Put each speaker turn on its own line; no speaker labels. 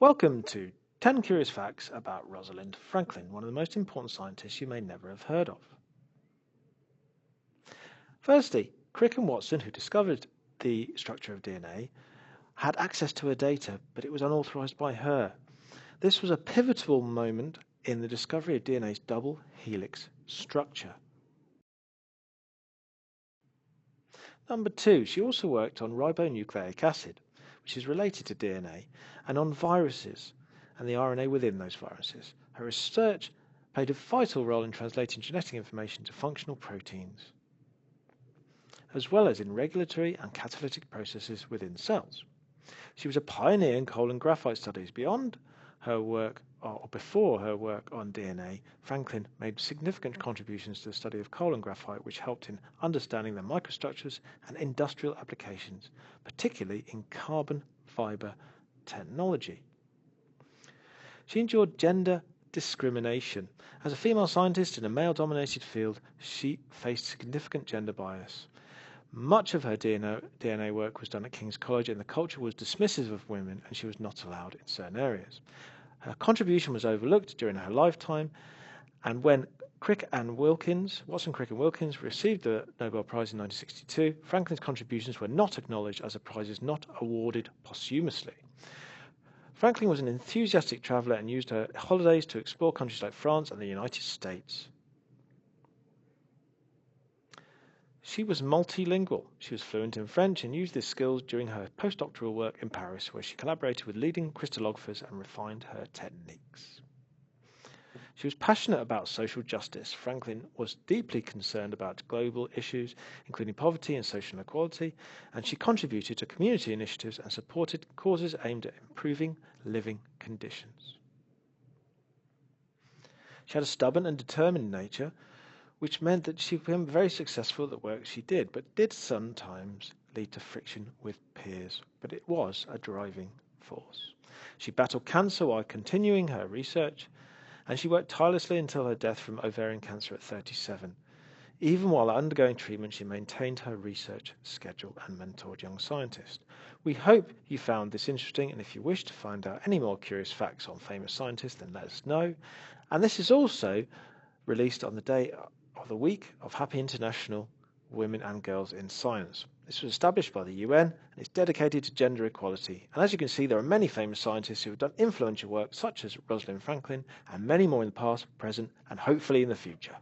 Welcome to 10 Curious Facts about Rosalind Franklin, one of the most important scientists you may never have heard of. Firstly, Crick and Watson, who discovered the structure of DNA, had access to her data, but it was unauthorized by her. This was a pivotal moment in the discovery of DNA's double helix structure. Number 2, she also worked on ribonucleic acid, which is related to DNA, and on viruses and the RNA within those viruses. Her research played a vital role in translating genetic information to functional proteins, as well as in regulatory and catalytic processes within cells. She was a pioneer in coal and graphite studies. Beyond her work, or before her work on DNA, Franklin made significant contributions to the study of coal and graphite, which helped in understanding their microstructures and industrial applications, particularly in carbon fiber technology. She endured gender discrimination. As a female scientist in a male-dominated field, she faced significant gender bias. Much of her DNA work was done at King's College, and the culture was dismissive of women, and she was not allowed in certain areas. Her contribution was overlooked during her lifetime, and when Watson, Crick and Wilkins received the Nobel Prize in 1962, Franklin's contributions were not acknowledged as a prize is not awarded posthumously. Franklin was an enthusiastic traveller and used her holidays to explore countries like France and the United States. She was multilingual. She was fluent in French and used these skills during her postdoctoral work in Paris, where she collaborated with leading crystallographers and refined her techniques. She was passionate about social justice. Franklin was deeply concerned about global issues, including poverty and social inequality, and she contributed to community initiatives and supported causes aimed at improving living conditions. She had a stubborn and determined nature, which meant that she became very successful at the work she did, but did sometimes lead to friction with peers. But it was a driving force. She battled cancer while continuing her research, and she worked tirelessly until her death from ovarian cancer at 37. Even while undergoing treatment, she maintained her research schedule and mentored young scientists. We hope you found this interesting, and if you wish to find out any more curious facts on famous scientists, then let us know. And this is also released on the day of the Week of Happy International Women and Girls in Science. This was established by the UN and is dedicated to gender equality. And as you can see, there are many famous scientists who have done influential work, such as Rosalind Franklin, and many more in the past, present, and hopefully in the future.